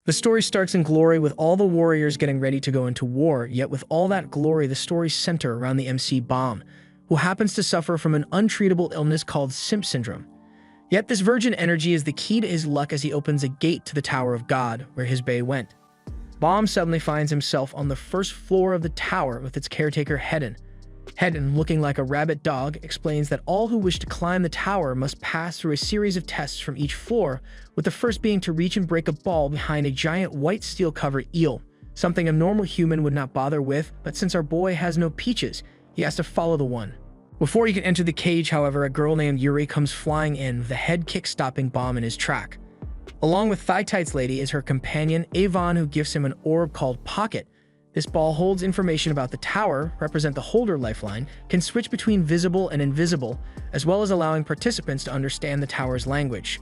The story starts in glory with all the warriors getting ready to go into war, yet with all that glory, the stories center around the MC Bomb, who happens to suffer from an untreatable illness called Simp Syndrome. Yet this virgin energy is the key to his luck as he opens a gate to the Tower of God, where his bae went. Bomb suddenly finds himself on the first floor of the tower with its caretaker Hedon. Hedon, looking like a rabid dog, explains that all who wish to climb the tower must pass through a series of tests from each floor, with the first being to reach and break a ball behind a giant white steel-covered eel, something a normal human would not bother with, but since our boy has no peaches, he has to follow the one. Before he can enter the cage, however, a girl named Yuri comes flying in, with a head kick stopping Bomb in his track. Along with Thigh Tights Lady is her companion, Avon, who gives him an orb called Pocket. This ball holds information about the tower, represent the holder lifeline, can switch between visible and invisible, as well as allowing participants to understand the tower's language.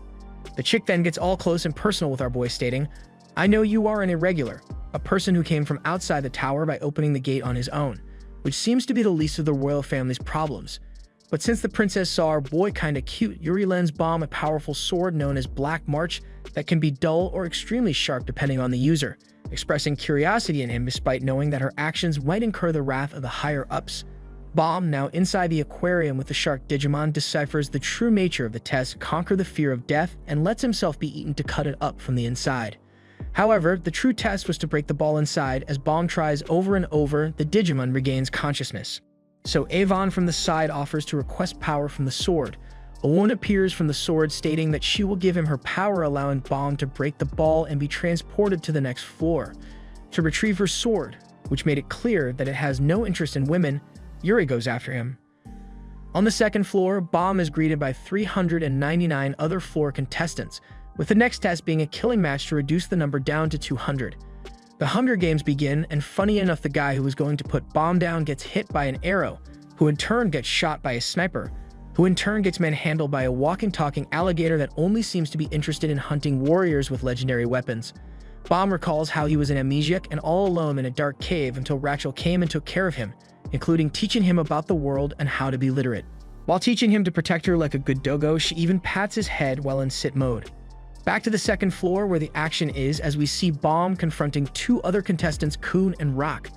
The chick then gets all close and personal with our boy, stating, "I know you are an irregular, a person who came from outside the tower by opening the gate on his own," which seems to be the least of the royal family's problems. But since the princess saw our boy kinda cute, Yuri lends Bomb a powerful sword known as Black March that can be dull or extremely sharp depending on the user, expressing curiosity in him despite knowing that her actions might incur the wrath of the higher-ups. Bomb, now inside the aquarium with the shark Digimon, deciphers the true nature of the test, conquer the fear of death, and lets himself be eaten to cut it up from the inside. However, the true test was to break the ball inside. As Bomb tries over and over, the Digimon regains consciousness. So Avon from the side offers to request power from the sword. A woman appears from the sword stating that she will give him her power, allowing Bomb to break the ball and be transported to the next floor. To retrieve her sword, which made it clear that it has no interest in women, Yuri goes after him. On the second floor, Bomb is greeted by 399 other floor contestants, with the next test being a killing match to reduce the number down to 200. The Hunger Games begin, and funny enough, the guy who was going to put Bomb down gets hit by an arrow, who in turn gets shot by a sniper, who in turn gets manhandled by a walking, talking alligator that only seems to be interested in hunting warriors with legendary weapons. Bomb recalls how he was an amnesiac and all alone in a dark cave until Rachel came and took care of him, including teaching him about the world and how to be literate. While teaching him to protect her like a good dogo, she even pats his head while in sit mode. Back to the second floor where the action is, as we see Bomb confronting two other contestants, Kun and Rock.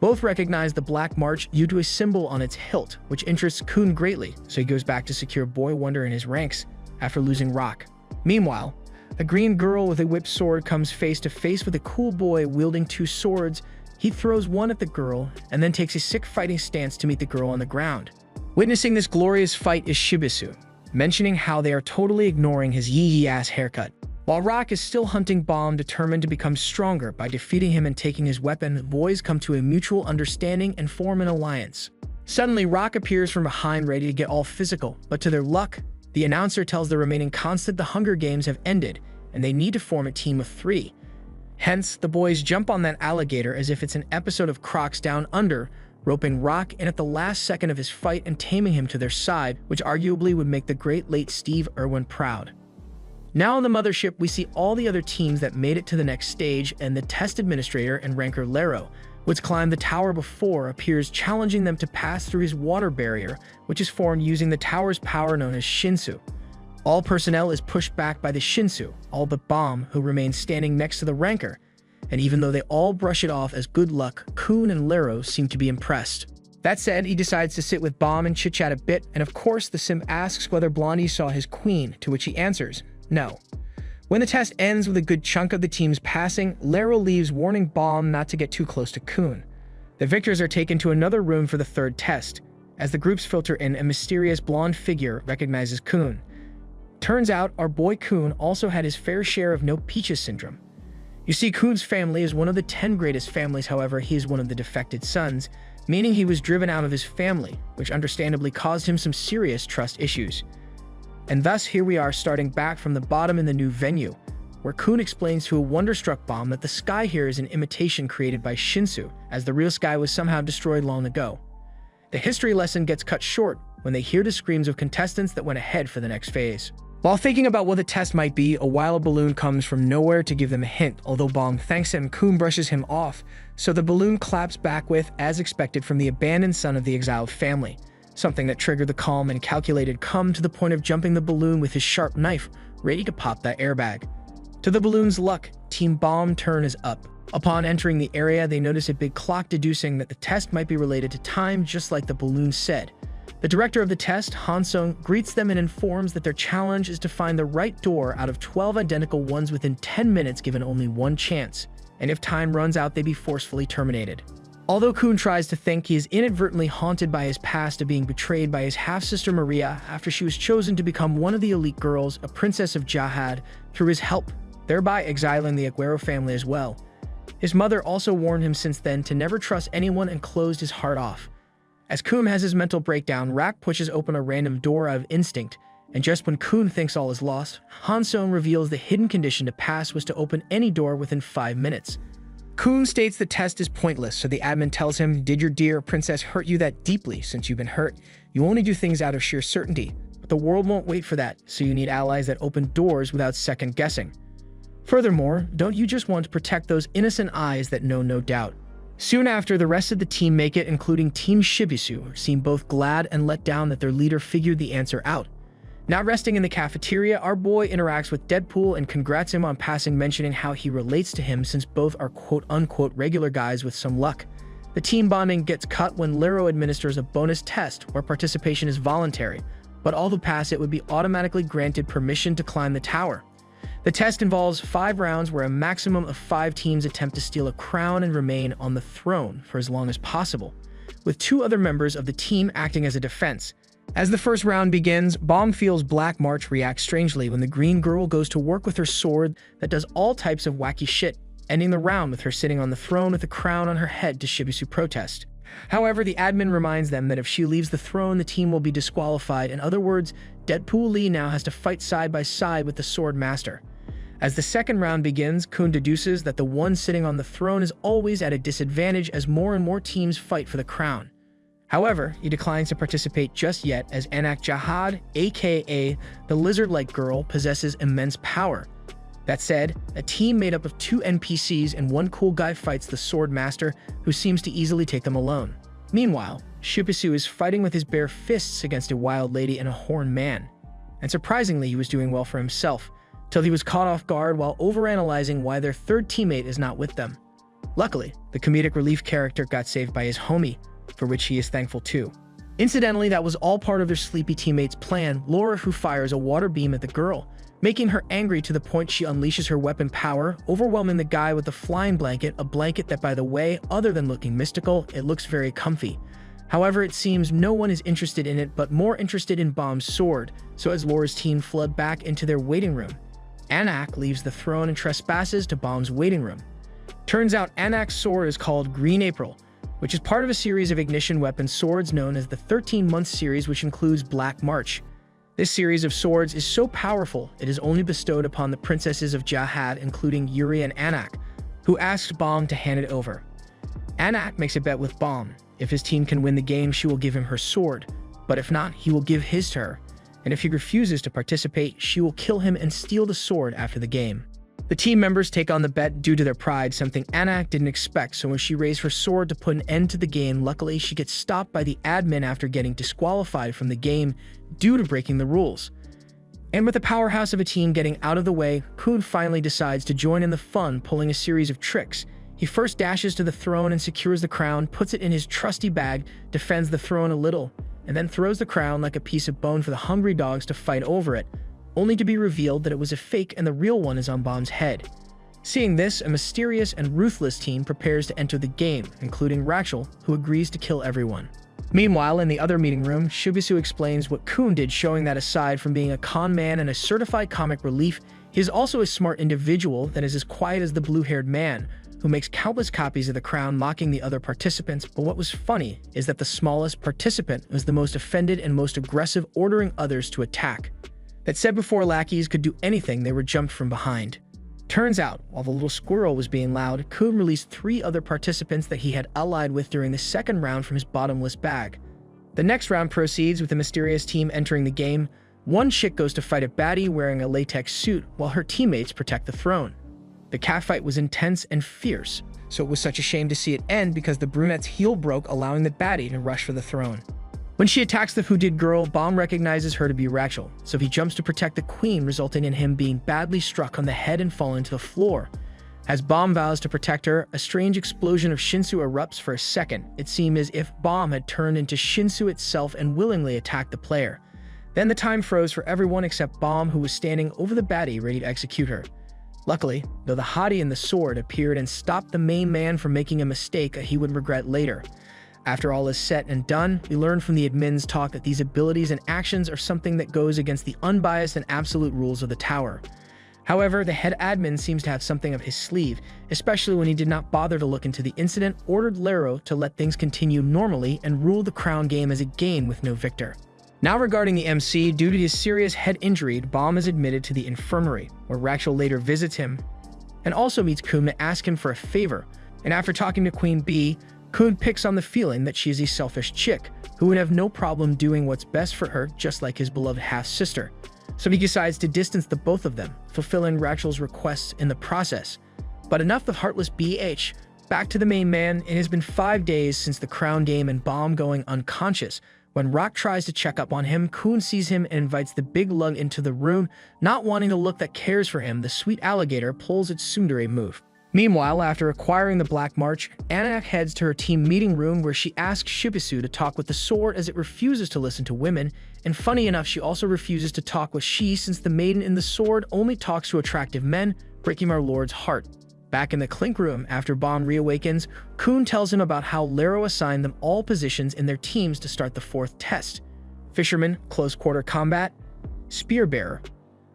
Both recognize the Black March due to a symbol on its hilt, which interests Kun greatly, so he goes back to secure Boy Wonder in his ranks after losing Rock. Meanwhile, a green girl with a whip sword comes face to face with a cool boy wielding two swords. He throws one at the girl and then takes a sick fighting stance to meet the girl on the ground. Witnessing this glorious fight is Shibisu, mentioning how they are totally ignoring his yee-yee-ass haircut. While Rock is still hunting Bomb, determined to become stronger by defeating him and taking his weapon, the boys come to a mutual understanding and form an alliance. Suddenly, Rock appears from behind ready to get all physical, but to their luck, the announcer tells the remaining constant the Hunger Games have ended and they need to form a team of 3. Hence, the boys jump on that alligator as if it's an episode of Crocs Down Under, roping Rock in at the last second of his fight and taming him to their side, which arguably would make the great late Steve Irwin proud. Now on the mothership, we see all the other teams that made it to the next stage, and the test administrator and ranker Lero, which climbed the tower before, appears challenging them to pass through his water barrier, which is formed using the tower's power known as Shinsu. All personnel is pushed back by the Shinsu, all but Bomb, who remains standing next to the ranker, and even though they all brush it off as good luck, Kun and Lero seem to be impressed. That said, he decides to sit with Bomb and chit-chat a bit, and of course the simp asks whether Blondie saw his queen, to which he answers, no. When the test ends with a good chunk of the teams passing, Lero leaves, warning Bomb not to get too close to Kun. The victors are taken to another room for the third test. As the groups filter in, a mysterious blonde figure recognizes Kun. Turns out our boy Kun also had his fair share of no peaches syndrome. You see, Kun's family is one of the 10 greatest families, however, he is one of the defected sons, meaning he was driven out of his family, which understandably caused him some serious trust issues. And thus, here we are starting back from the bottom in the new venue, where Kun explains to a wonderstruck Bomb that the sky here is an imitation created by Shinsu, as the real sky was somehow destroyed long ago. The history lesson gets cut short when they hear the screams of contestants that went ahead for the next phase. While thinking about what the test might be, a wild balloon comes from nowhere to give them a hint. Although Bomb thanks him, Kun brushes him off, so the balloon claps back with, as expected, from the abandoned son of the exiled family, something that triggered the calm and calculated Cum to the point of jumping the balloon with his sharp knife, ready to pop that airbag. To the balloon's luck, Team Bomb turn is up. Upon entering the area, they notice a big clock deducing that the test might be related to time, just like the balloon said. The director of the test, Han Sung, greets them and informs that their challenge is to find the right door out of 12 identical ones within 10 minutes, given only one chance. And if time runs out, they be forcefully terminated. Although Khun tries to think, he is inadvertently haunted by his past of being betrayed by his half-sister Maria after she was chosen to become one of the elite girls, a princess of Jahad, through his help, thereby exiling the Aguero family as well. His mother also warned him since then to never trust anyone and closed his heart off. As Khun has his mental breakdown, Rak pushes open a random door out of instinct, and just when Khun thinks all is lost, Han Sung reveals the hidden condition to pass was to open any door within 5 minutes. Khun states the test is pointless, so the admin tells him, "Did your dear princess hurt you that deeply? Since you've been hurt, you only do things out of sheer certainty. But the world won't wait for that, so you need allies that open doors without second guessing. Furthermore, don't you just want to protect those innocent eyes that know no doubt?" Soon after, the rest of the team make it, including Team Shibisu, who seem both glad and let down that their leader figured the answer out. Not resting in the cafeteria, our boy interacts with Deadpool and congrats him on passing, mentioning how he relates to him since both are quote-unquote regular guys with some luck. The team bonding gets cut when Lero administers a bonus test where participation is voluntary, but all who pass it would be automatically granted permission to climb the tower. The test involves 5 rounds where a maximum of 5 teams attempt to steal a crown and remain on the throne for as long as possible, with 2 other members of the team acting as a defense. As the first round begins, Bomb feels Black March react strangely when the green girl goes to work with her sword that does all types of wacky shit, ending the round with her sitting on the throne with a crown on her head to Shibisu protest. However, the admin reminds them that if she leaves the throne, the team will be disqualified. In other words, Deadpool Lee now has to fight side by side with the sword master. As the second round begins, Khun deduces that the one sitting on the throne is always at a disadvantage as more and more teams fight for the crown. However, he declines to participate just yet as Anak Jahad, aka the lizard-like girl, possesses immense power. That said, a team made up of 2 NPCs and 1 cool guy fights the sword master, who seems to easily take them alone. Meanwhile, Shibisu is fighting with his bare fists against a wild lady and a horned man. And surprisingly, he was doing well for himself, till he was caught off guard while overanalyzing why their third teammate is not with them. Luckily, the comedic relief character got saved by his homie, for which he is thankful too. Incidentally, that was all part of their sleepy teammate's plan, Laura, who fires a water beam at the girl, making her angry to the point she unleashes her weapon power, overwhelming the guy with the flying blanket, a blanket that, by the way, other than looking mystical, it looks very comfy. However, it seems no one is interested in it but more interested in Bomb's sword, so as Laura's team flood back into their waiting room, Anak leaves the throne and trespasses to Bomb's waiting room. Turns out Anak's sword is called Green April, which is part of a series of ignition weapon swords known as the 13-month series, which includes Black March. This series of swords is so powerful, it is only bestowed upon the princesses of Jahad, including Yuri and Anak, who asks Bomb to hand it over. Anak makes a bet with Bomb. If his team can win the game, she will give him her sword, but if not, he will give his to her. And if he refuses to participate, she will kill him and steal the sword after the game. The team members take on the bet due to their pride, something Anak didn't expect, so when she raised her sword to put an end to the game, luckily she gets stopped by the admin after getting disqualified from the game due to breaking the rules. And with the powerhouse of a team getting out of the way, Khun finally decides to join in the fun, pulling a series of tricks. He first dashes to the throne and secures the crown, puts it in his trusty bag, defends the throne a little, and then throws the crown like a piece of bone for the hungry dogs to fight over it, only to be revealed that it was a fake and the real one is on Bomb's head. Seeing this, a mysterious and ruthless team prepares to enter the game, including Rachel, who agrees to kill everyone. Meanwhile, in the other meeting room, Shibisu explains what Khun did, showing that aside from being a con man and a certified comic relief, he is also a smart individual that is as quiet as the blue-haired man, who makes countless copies of the crown, mocking the other participants. But what was funny is that the smallest participant was the most offended and most aggressive, ordering others to attack. That said, before lackeys could do anything, they were jumped from behind. Turns out, while the little squirrel was being loud, Khun released 3 other participants that he had allied with during the second round from his bottomless bag. The next round proceeds with a mysterious team entering the game. One chick goes to fight a baddie wearing a latex suit, while her teammates protect the throne. The catfight was intense and fierce, so it was such a shame to see it end because the brunette's heel broke, allowing the baddie to rush for the throne. When she attacks the hooded girl, Bomb recognizes her to be Rachel, so he jumps to protect the queen, resulting in him being badly struck on the head and falling to the floor. As Bomb vows to protect her, a strange explosion of Shinsu erupts for a second. It seemed as if Bomb had turned into Shinsu itself and willingly attacked the player. Then the time froze for everyone except Bomb, who was standing over the baddie ready to execute her. Luckily, though, the hottie and the sword appeared and stopped the main man from making a mistake that he would regret later. After all is said and done, we learn from the admin's talk that these abilities and actions are something that goes against the unbiased and absolute rules of the tower. However, the head admin seems to have something up his sleeve, especially when he did not bother to look into the incident, ordered Lero to let things continue normally, and rule the crown game as a game with no victor. Now regarding the MC, due to his serious head injury, Bomb is admitted to the infirmary, where Rachel later visits him and also meets Khun to ask him for a favor. And after talking to Queen Bee, Khun picks on the feeling that she is a selfish chick who would have no problem doing what's best for her, just like his beloved half-sister. So he decides to distance the both of them, fulfilling Rachel's requests in the process. But enough of heartless BH. Back to the main man. It has been 5 days since the crown game and Bomb going unconscious. When Rock tries to check up on him, Khun sees him and invites the big lug into the room. Not wanting a look that cares for him, the sweet alligator pulls its tsundere move. Meanwhile, after acquiring the Black March, Anak heads to her team meeting room where she asks Shibisu to talk with the sword as it refuses to listen to women, and funny enough, she also refuses to talk with Shi since the maiden in the sword only talks to attractive men, breaking our lord's heart. Back in the Clink room, after Bomb reawakens, Khun tells him about how Lero assigned them all positions in their teams to start the 4th test. Fisherman, close quarter combat, spear bearer,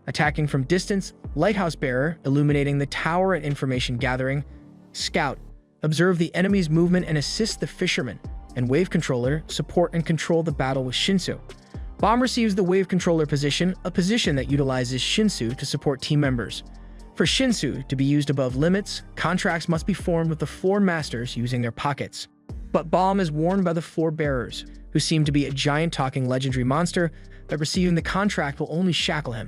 attacking from distance, lighthouse bearer, illuminating the tower and information gathering, scout, observe the enemy's movement and assist the fisherman, and wave controller, support and control the battle with Shinsu. Bomb receives the wave controller position, a position that utilizes Shinsu to support team members. For Shinsu to be used above limits, contracts must be formed with the floor masters using their pockets. But Bomb is warned by the floor bearers, who seem to be a giant talking legendary monster, that receiving the contract will only shackle him.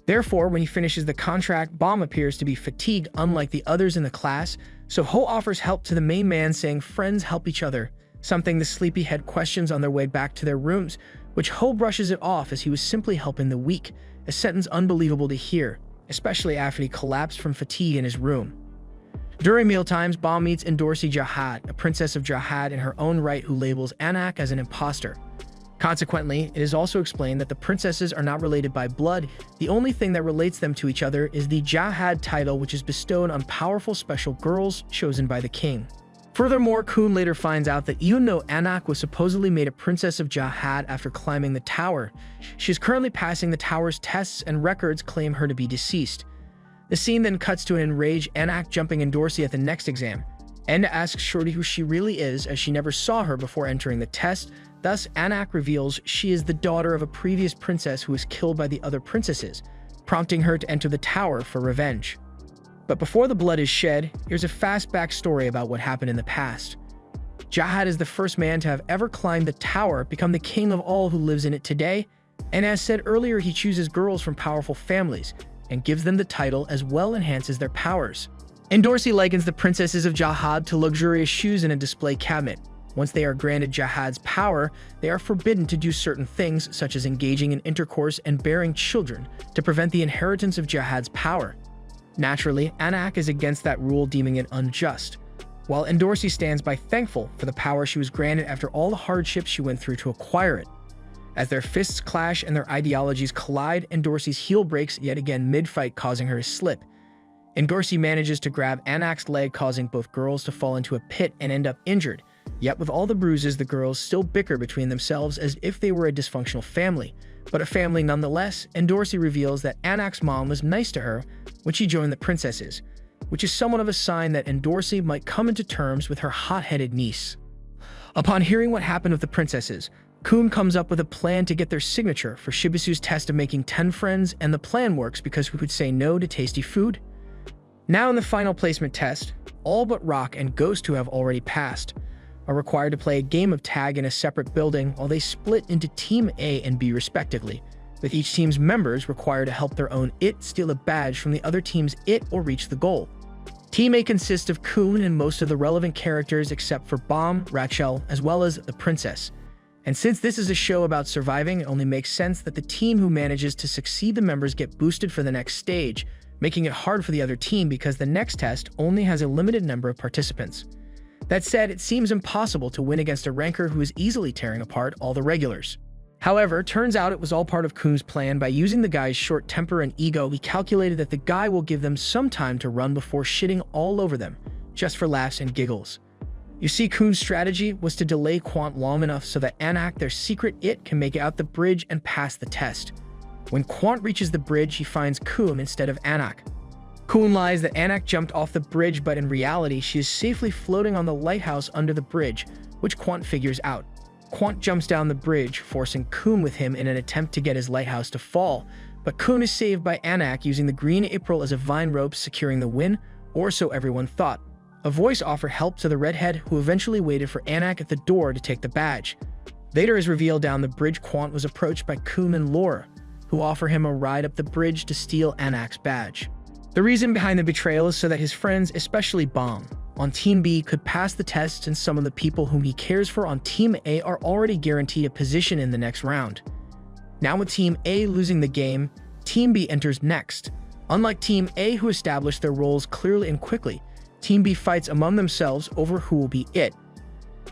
Therefore, when he finishes the contract, Bomb appears to be fatigued unlike the others in the class, so Ho offers help to the main man, saying friends help each other, something the sleepyhead questions on their way back to their rooms, which Ho brushes it off as he was simply helping the weak, a sentence unbelievable to hear, especially after he collapsed from fatigue in his room. During mealtimes, Bomb meets Endorsi Jahad, a princess of Jahad in her own right who labels Anak as an imposter. Consequently, it is also explained that the princesses are not related by blood. The only thing that relates them to each other is the Jahad title, which is bestowed on powerful special girls chosen by the king. Furthermore, Khun later finds out that even though Anak was supposedly made a princess of Jahad after climbing the tower, she is currently passing the tower's tests and records claim her to be deceased. The scene then cuts to an enraged Anak jumping Endorsi at the next exam. Enda asks Shorty who she really is, as she never saw her before entering the test. Thus, Anak reveals she is the daughter of a previous princess who was killed by the other princesses, prompting her to enter the tower for revenge. But before the blood is shed, here's a fast backstory about what happened in the past. Jahad is the first man to have ever climbed the tower, become the king of all who lives in it today, and as said earlier, he chooses girls from powerful families and gives them the title as well enhances their powers. Endorsi likens the princesses of Jahad to luxurious shoes in a display cabinet. Once they are granted Jahad's power, they are forbidden to do certain things such as engaging in intercourse and bearing children to prevent the inheritance of Jahad's power. Naturally, Anak is against that rule, deeming it unjust, while Endorsi stands by thankful for the power she was granted after all the hardships she went through to acquire it. As their fists clash and their ideologies collide, Endorsi's heel breaks yet again mid-fight, causing her to slip. Endorsi manages to grab Anak's leg, causing both girls to fall into a pit and end up injured. Yet with all the bruises, the girls still bicker between themselves as if they were a dysfunctional family. But a family nonetheless, Endorsi reveals that Anak's mom was nice to her when she joined the princesses, which is somewhat of a sign that Endorsi might come into terms with her hot-headed niece. Upon hearing what happened with the princesses, Khun comes up with a plan to get their signature for Shibisu's test of making 10 friends, and the plan works because we could say no to tasty food. Now in the final placement test, all but Rock and Ghost, who have already passed, are required to play a game of tag in a separate building while they split into Team A and B respectively, with each team's members required to help their own IT steal a badge from the other team's IT or reach the goal. Team A consists of Khun and most of the relevant characters except for Bomb, Rachel, as well as the princess. And since this is a show about surviving, it only makes sense that the team who manages to succeed the members get boosted for the next stage, making it hard for the other team because the next test only has a limited number of participants. That said, it seems impossible to win against a ranker who is easily tearing apart all the regulars. However, turns out it was all part of Khun's plan. By using the guy's short temper and ego, he calculated that the guy will give them some time to run before shitting all over them, just for laughs and giggles. You see, Khun's strategy was to delay Quant long enough so that Anak, their secret it, can make it out the bridge and pass the test. When Quant reaches the bridge, he finds Khun instead of Anak. Khun lies that Anak jumped off the bridge, but in reality, she is safely floating on the lighthouse under the bridge, which Quant figures out. Quant jumps down the bridge, forcing Khun with him in an attempt to get his lighthouse to fall, but Khun is saved by Anak using the green April as a vine rope, securing the win, or so everyone thought. A voice offer helped to the redhead, who eventually waited for Anak at the door to take the badge. Later, as revealed down the bridge, Quant was approached by Khun and Laura, who offer him a ride up the bridge to steal Anak's badge. The reason behind the betrayal is so that his friends, especially Bomb, on Team B could pass the tests, and some of the people whom he cares for on Team A are already guaranteed a position in the next round. Now with Team A losing the game, Team B enters next. Unlike Team A, who established their roles clearly and quickly, Team B fights among themselves over who will be it.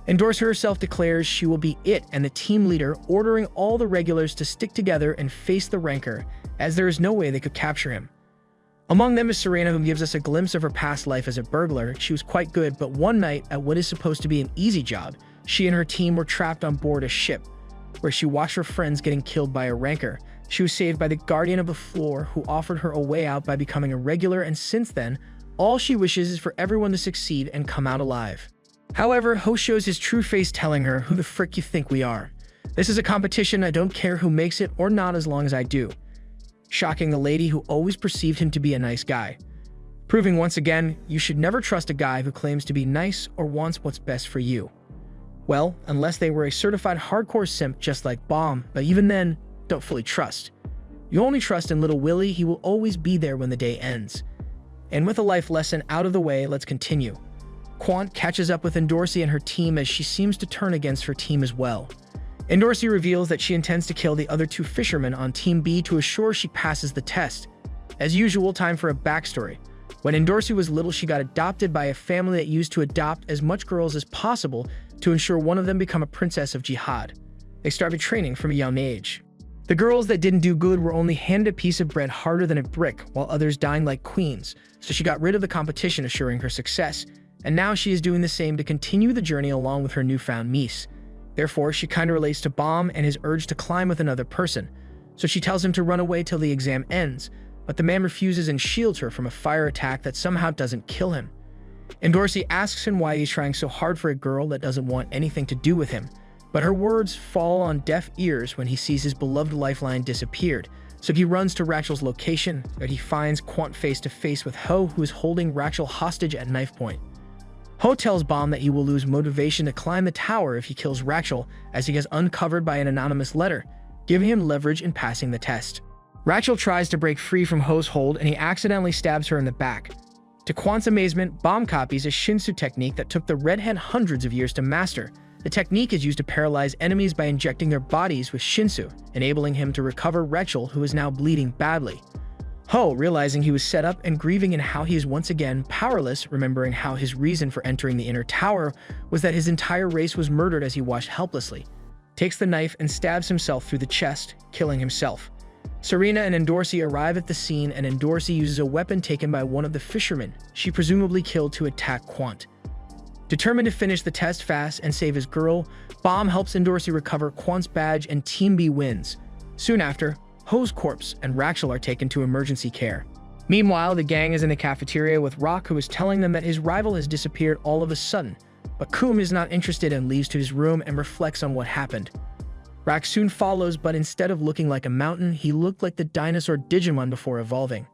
Endorser herself declares she will be it and the team leader, ordering all the regulars to stick together and face the ranker, as there is no way they could capture him. Among them is Serena, who gives us a glimpse of her past life as a burglar. She was quite good, but one night, at what is supposed to be an easy job, she and her team were trapped on board a ship, where she watched her friends getting killed by a ranker. She was saved by the Guardian of the Floor, who offered her a way out by becoming a regular, and since then, all she wishes is for everyone to succeed and come out alive. However, Ho shows his true face, telling her, "Who the frick you think we are? This is a competition. I don't care who makes it or not as long as I do," shocking the lady who always perceived him to be a nice guy. Proving once again, you should never trust a guy who claims to be nice or wants what's best for you. Well, unless they were a certified hardcore simp just like Bomb, but even then, don't fully trust. You only trust in Little Willie. He will always be there when the day ends. And with a life lesson out of the way, let's continue. Quant catches up with Endorsi and her team as she seems to turn against her team as well. Endorsi reveals that she intends to kill the other two fishermen on Team B to assure she passes the test. As usual, time for a backstory. When Endorsi was little, she got adopted by a family that used to adopt as much girls as possible to ensure one of them become a princess of jihad. They started training from a young age. The girls that didn't do good were only handed a piece of bread harder than a brick, while others dying like queens, so she got rid of the competition, assuring her success. And now she is doing the same to continue the journey along with her newfound niece. Therefore, she kinda relates to Bomb and his urge to climb with another person. So she tells him to run away till the exam ends, but the man refuses and shields her from a fire attack that somehow doesn't kill him. Endorsi asks him why he's trying so hard for a girl that doesn't want anything to do with him, but her words fall on deaf ears when he sees his beloved lifeline disappeared. So he runs to Rachel's location, but he finds Quant face to face with Ho, who is holding Rachel hostage at knife point. Ho tells Bomb that he will lose motivation to climb the tower if he kills Rachel, as he gets uncovered by an anonymous letter, giving him leverage in passing the test. Rachel tries to break free from Ho's hold, and he accidentally stabs her in the back. To Quant's amazement, Bomb copies a Shinsu technique that took the redhead hundreds of years to master. The technique is used to paralyze enemies by injecting their bodies with Shinsu, enabling him to recover Rachel, who is now bleeding badly. Ho, realizing he was set up and grieving in how he is once again powerless, remembering how his reason for entering the inner tower was that his entire race was murdered as he watched helplessly, takes the knife and stabs himself through the chest, killing himself. Serena and Endorsi arrive at the scene, and Endorsi uses a weapon taken by one of the fishermen she presumably killed to attack Quant. Determined to finish the test fast and save his girl, Bomb helps Endorsi recover Quant's badge and Team B wins. Soon after, Ho's corpse and Rachel are taken to emergency care. Meanwhile, the gang is in the cafeteria with Rock, who is telling them that his rival has disappeared all of a sudden, but Kum is not interested and leaves to his room and reflects on what happened. Rock soon follows, but instead of looking like a mountain, he looked like the dinosaur Digimon before evolving.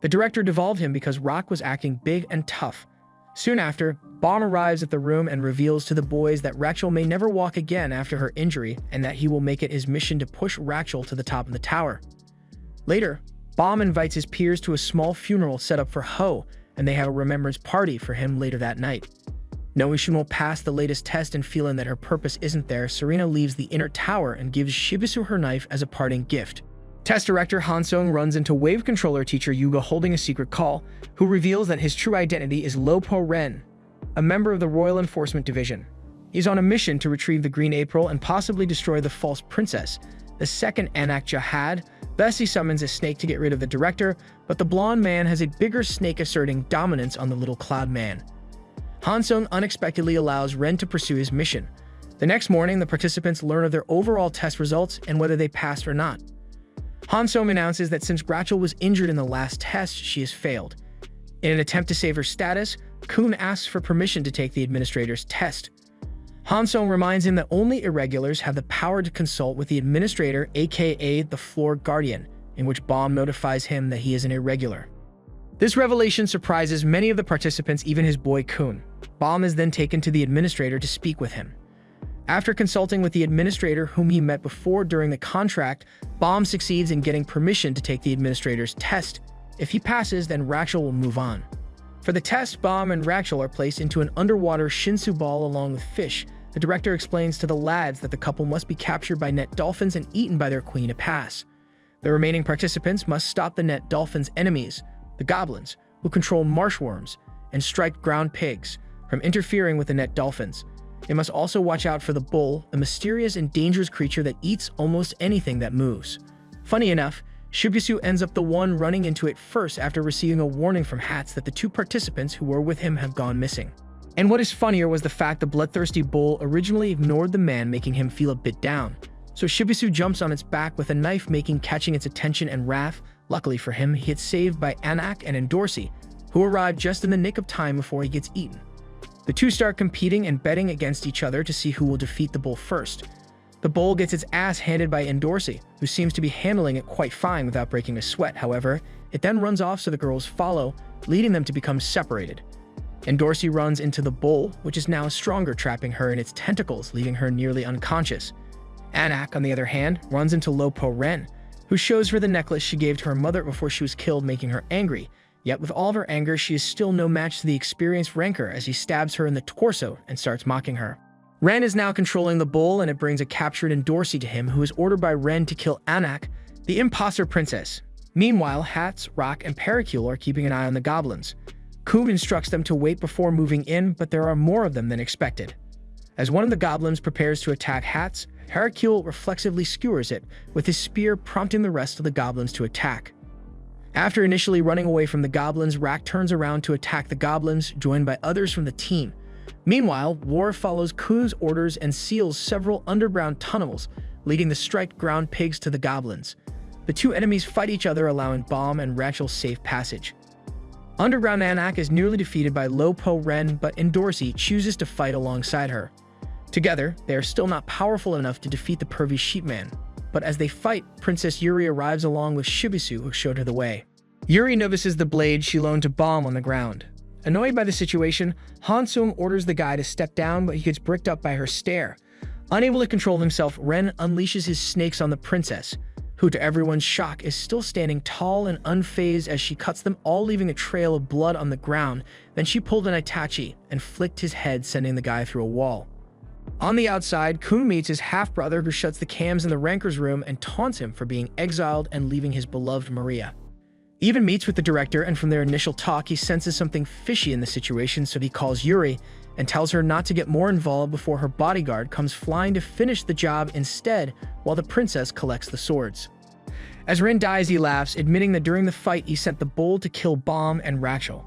The director devolved him because Rock was acting big and tough. Soon after, Bomb arrives at the room and reveals to the boys that Rachel may never walk again after her injury, and that he will make it his mission to push Rachel to the top of the tower. Later, Bomb invites his peers to a small funeral set up for Ho, and they have a remembrance party for him later that night. Knowing she won't pass the latest test and feeling that her purpose isn't there, Serena leaves the inner tower and gives Shibisu her knife as a parting gift. Test director Hansung runs into wave controller teacher Yuga holding a secret call, who reveals that his true identity is Lopo Ren, a member of the Royal Enforcement Division. He's on a mission to retrieve the Green April and possibly destroy the false princess, the second Anak Jahad. Thus, he summons a snake to get rid of the director, but the blonde man has a bigger snake asserting dominance on the little cloud man. Hansung unexpectedly allows Ren to pursue his mission. The next morning, the participants learn of their overall test results and whether they passed or not. Hansung announces that since Rachel was injured in the last test, she has failed. In an attempt to save her status, Kun asks for permission to take the administrator's test. Hansung reminds him that only irregulars have the power to consult with the administrator, aka the Floor Guardian, in which Baum notifies him that he is an irregular. This revelation surprises many of the participants, even his boy Kun. Baum is then taken to the administrator to speak with him. After consulting with the administrator whom he met before during the contract, Baum succeeds in getting permission to take the administrator's test. If he passes, then Rachel will move on. For the test, Baum and Rachel are placed into an underwater Shinsu ball along with fish. The director explains to the lads that the couple must be captured by net dolphins and eaten by their queen to pass. The remaining participants must stop the net dolphins' enemies, the goblins, who control marsh worms and striped ground pigs, from interfering with the net dolphins. They must also watch out for the bull, a mysterious and dangerous creature that eats almost anything that moves. Funny enough, Shibisu ends up the one running into it first after receiving a warning from Hats that the two participants who were with him have gone missing. And what is funnier was the fact the bloodthirsty bull originally ignored the man, making him feel a bit down. So Shibisu jumps on its back with a knife, catching its attention and wrath. Luckily for him, he gets saved by Anak and Endorsi, who arrive just in the nick of time before he gets eaten. The two start competing and betting against each other to see who will defeat the bull first. The bull gets its ass handed by Endorsi, who seems to be handling it quite fine without breaking a sweat. However, it then runs off, so the girls follow, leading them to become separated. Endorsi runs into the bull, which is now stronger, trapping her in its tentacles, leaving her nearly unconscious. Anak, on the other hand, runs into Lopo Ren, who shows her the necklace she gave to her mother before she was killed, making her angry. Yet with all of her anger, she is still no match to the experienced Ranker as he stabs her in the torso and starts mocking her. Ren is now controlling the bull, and it brings a captured Endorsi to him, who is ordered by Ren to kill Anak, the imposter princess. Meanwhile, Hats, Rock, and Pericule are keeping an eye on the goblins. Kun instructs them to wait before moving in, but there are more of them than expected. As one of the goblins prepares to attack Hats, Pericule reflexively skewers it with his spear, prompting the rest of the goblins to attack. After initially running away from the goblins, Rack turns around to attack the goblins, joined by others from the team. Meanwhile, War follows Kun's orders and seals several underground tunnels, leading the striped ground pigs to the goblins. The two enemies fight each other, allowing Baum and Rachel safe passage. Underground Anak is nearly defeated by Lopo Ren, but Endorsi chooses to fight alongside her. Together, they are still not powerful enough to defeat the pervy sheepman. But as they fight, Princess Yuri arrives along with Shibisu, who showed her the way. Yuri notices the blade she loaned to Baum on the ground. Annoyed by the situation, Hansung orders the guy to step down, but he gets bricked up by her stare. Unable to control himself, Ren unleashes his snakes on the princess, who to everyone's shock is still standing tall and unfazed as she cuts them all, leaving a trail of blood on the ground. Then she pulled an Itachi and flicked his head, sending the guy through a wall. On the outside, Kun meets his half-brother, who shuts the cams in the Ranker's room and taunts him for being exiled and leaving his beloved Maria. He even meets with the director, and from their initial talk, he senses something fishy in the situation, so he calls Yuri and tells her not to get more involved before her bodyguard comes flying to finish the job instead, while the princess collects the swords. As Ren dies, he laughs, admitting that during the fight he sent the bull to kill Baum and Rachel.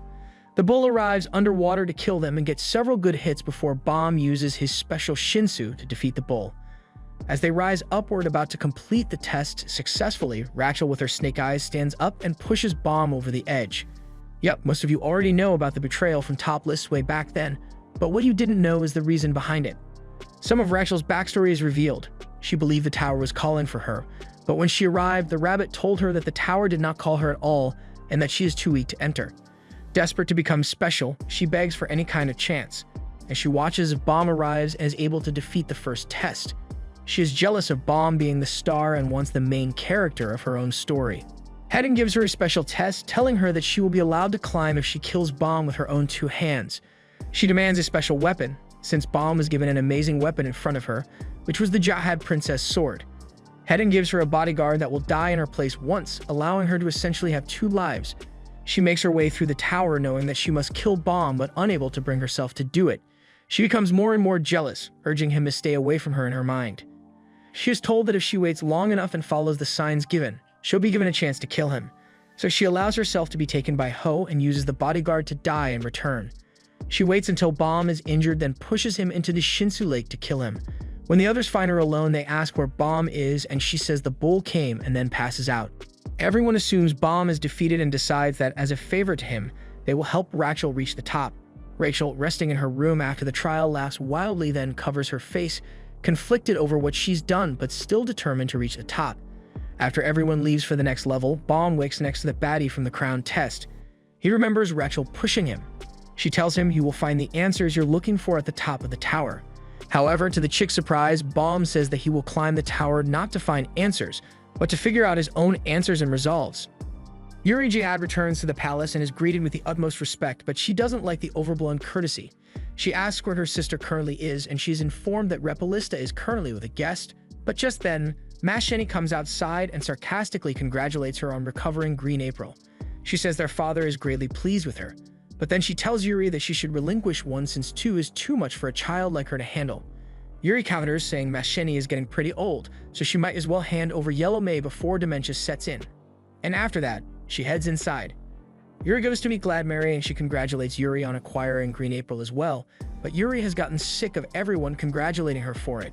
The bull arrives underwater to kill them and gets several good hits before Baum uses his special Shinsu to defeat the bull. As they rise upward, about to complete the test successfully, Rachel with her snake eyes stands up and pushes Baum over the edge. Yep, most of you already know about the betrayal from Top List way back then, but what you didn't know is the reason behind it. Some of Rachel's backstory is revealed. She believed the tower was calling for her, but when she arrived, the rabbit told her that the tower did not call her at all and that she is too weak to enter. Desperate to become special, she begs for any kind of chance, and she watches as Baum arrives and is able to defeat the first test. She is jealous of Baum being the star and wants the main character of her own story. Hedden gives her a special test, telling her that she will be allowed to climb if she kills Baum with her own two hands. She demands a special weapon, since Bomb was given an amazing weapon in front of her, which was the Jahad Princess sword. Hedin gives her a bodyguard that will die in her place once, allowing her to essentially have 2 lives. She makes her way through the tower knowing that she must kill Bomb but unable to bring herself to do it. She becomes more and more jealous, urging him to stay away from her in her mind. She is told that if she waits long enough and follows the signs given, she'll be given a chance to kill him. So she allows herself to be taken by Ho and uses the bodyguard to die in return. She waits until Bomb is injured, then pushes him into the Shinsu Lake to kill him. When the others find her alone, they ask where Bomb is, and she says the bull came and then passes out. Everyone assumes Bomb is defeated and decides that as a favor to him, they will help Rachel reach the top. Rachel, resting in her room after the trial, laughs wildly, then covers her face, conflicted over what she's done but still determined to reach the top. After everyone leaves for the next level, Bomb wakes next to the baddie from the crown test. He remembers Rachel pushing him. She tells him you will find the answers you're looking for at the top of the tower. However, to the chick's surprise, Bomb says that he will climb the tower not to find answers, but to figure out his own answers and resolves. Yuri Jihad returns to the palace and is greeted with the utmost respect, but she doesn't like the overblown courtesy. She asks where her sister currently is, and she's informed that Repalista is currently with a guest. But just then, Masheni comes outside and sarcastically congratulates her on recovering Green April. She says their father is greatly pleased with her. But then she tells Yuri that she should relinquish 1 since 2 is too much for a child like her to handle. Yuri counters, saying Masheni is getting pretty old, so she might as well hand over Yellow May before dementia sets in. And after that, she heads inside. Yuri goes to meet Gladmary and she congratulates Yuri on acquiring Green April as well, but Yuri has gotten sick of everyone congratulating her for it.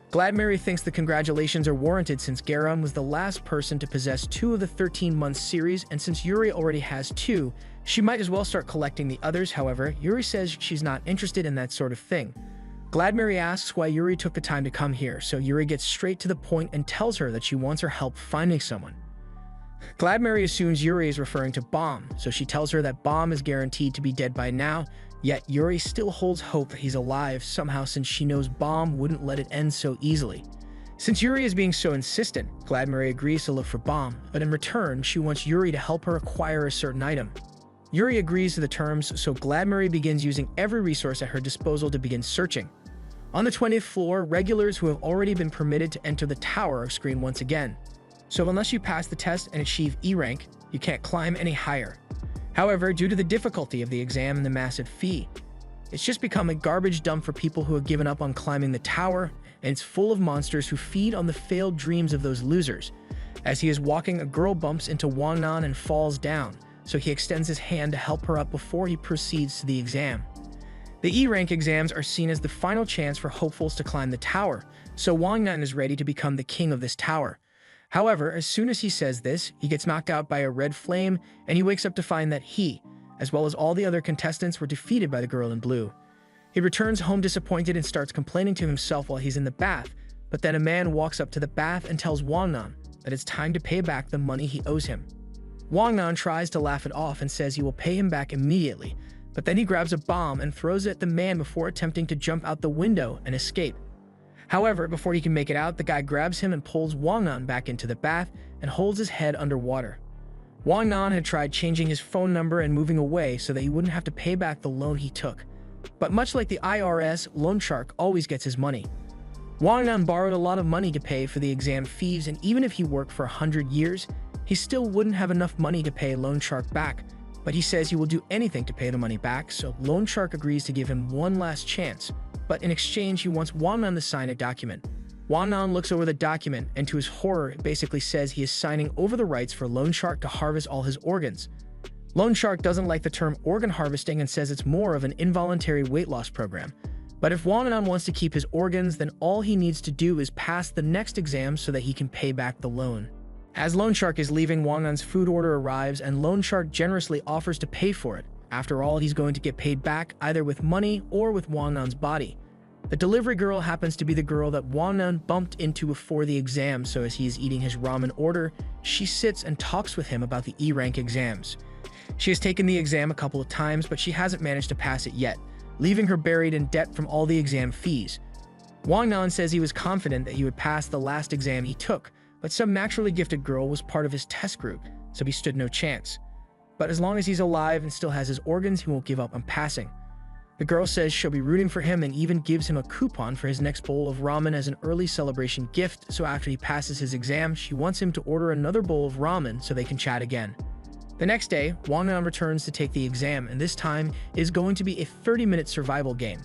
Gladmary thinks the congratulations are warranted since Garam was the last person to possess 2 of the 13-month series, and since Yuri already has 2, she might as well start collecting the others. However, Yuri says she's not interested in that sort of thing. Gladmary asks why Yuri took the time to come here, so Yuri gets straight to the point and tells her that she wants her help finding someone. Gladmary assumes Yuri is referring to Bomb, so she tells her that Bomb is guaranteed to be dead by now, yet Yuri still holds hope that he's alive somehow since she knows Bomb wouldn't let it end so easily. Since Yuri is being so insistent, Gladmary agrees to look for Bomb, but in return, she wants Yuri to help her acquire a certain item. Yuri agrees to the terms, so Gladmary begins using every resource at her disposal to begin searching. On the 20th floor, regulars who have already been permitted to enter the tower are screened once again. So unless you pass the test and achieve E rank, you can't climb any higher. However, due to the difficulty of the exam and the massive fee, it's just become a garbage dump for people who have given up on climbing the tower, and it's full of monsters who feed on the failed dreams of those losers. As he is walking, a girl bumps into Wang Nan and falls down, so he extends his hand to help her up before he proceeds to the exam. The E-rank exams are seen as the final chance for hopefuls to climb the tower, so Wang Nan is ready to become the king of this tower. However, as soon as he says this, he gets knocked out by a red flame, and he wakes up to find that he, as well as all the other contestants, were defeated by the girl in blue. He returns home disappointed and starts complaining to himself while he's in the bath, but then a man walks up to the bath and tells Wang Nan that it's time to pay back the money he owes him. Wang Nan tries to laugh it off and says he will pay him back immediately, but then he grabs a bomb and throws it at the man before attempting to jump out the window and escape. However, before he can make it out, the guy grabs him and pulls Wang Nan back into the bath and holds his head underwater. Wang Nan had tried changing his phone number and moving away so that he wouldn't have to pay back the loan he took. But much like the IRS, Loan Shark always gets his money. Wang Nan borrowed a lot of money to pay for the exam fees, and even if he worked for 100 years, he still wouldn't have enough money to pay Loan Shark back. But he says he will do anything to pay the money back, so Loan Shark agrees to give him one last chance. But in exchange, he wants Wang Nan to sign a document. Wang Nan looks over the document, and to his horror, it basically says he is signing over the rights for Loan Shark to harvest all his organs. Loan Shark doesn't like the term organ harvesting and says it's more of an involuntary weight loss program. But if Wang Nan wants to keep his organs, then all he needs to do is pass the next exam so that he can pay back the loan. As Loan Shark is leaving, Wang Nan's food order arrives, and Loan Shark generously offers to pay for it. After all, he's going to get paid back either with money or with Wang Nan's body. The delivery girl happens to be the girl that Wang Nan bumped into before the exam, so as he is eating his ramen order, she sits and talks with him about the E-rank exams. She has taken the exam a couple of times, but she hasn't managed to pass it yet, leaving her buried in debt from all the exam fees. Wang Nan says he was confident that he would pass the last exam he took, but some naturally gifted girl was part of his test group, so he stood no chance. But as long as he's alive and still has his organs, he won't give up on passing. The girl says she'll be rooting for him and even gives him a coupon for his next bowl of ramen as an early celebration gift, so after he passes his exam, she wants him to order another bowl of ramen so they can chat again. The next day, Wangnan returns to take the exam, and this time is going to be a 30-minute survival game.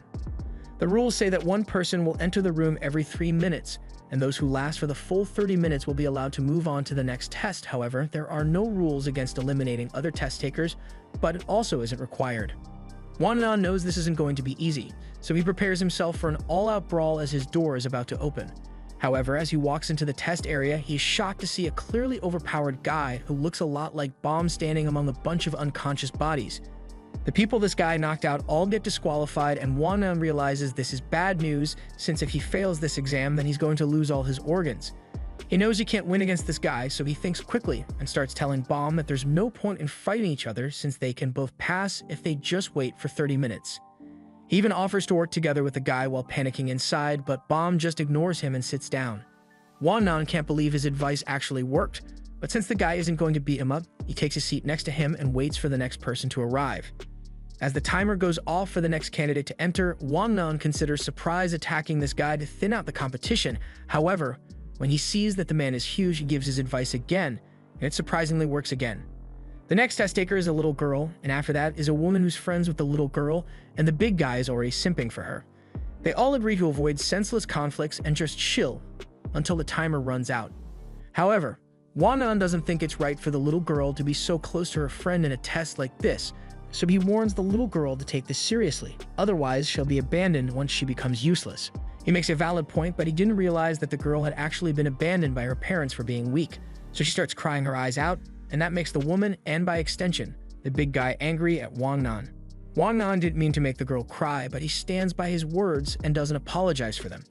The rules say that one person will enter the room every 3 minutes, and those who last for the full 30 minutes will be allowed to move on to the next test. However, there are no rules against eliminating other test takers, but it also isn't required. Wangnan knows this isn't going to be easy, so he prepares himself for an all-out brawl as his door is about to open. However, as he walks into the test area, he's shocked to see a clearly overpowered guy who looks a lot like Bomb standing among a bunch of unconscious bodies. The people this guy knocked out all get disqualified, and Wangnan realizes this is bad news, since if he fails this exam, then he's going to lose all his organs. He knows he can't win against this guy, so he thinks quickly and starts telling Bomb that there's no point in fighting each other since they can both pass if they just wait for 30 minutes. He even offers to work together with the guy while panicking inside, but Bomb just ignores him and sits down. Wangnan can't believe his advice actually worked, but since the guy isn't going to beat him up, he takes a seat next to him and waits for the next person to arrive. As the timer goes off for the next candidate to enter, Wangnan considers surprise attacking this guy to thin out the competition. However, when he sees that the man is huge, he gives his advice again, and it surprisingly works again. The next test taker is a little girl, and after that is a woman who's friends with the little girl, and the big guy is already simping for her. They all agree to avoid senseless conflicts and just chill until the timer runs out. However, Wangnan doesn't think it's right for the little girl to be so close to her friend in a test like this, so he warns the little girl to take this seriously, otherwise she'll be abandoned once she becomes useless. He makes a valid point, but he didn't realize that the girl had actually been abandoned by her parents for being weak, so she starts crying her eyes out, and that makes the woman, and by extension, the big guy, angry at Wangnan. Wangnan didn't mean to make the girl cry, but he stands by his words and doesn't apologize for them.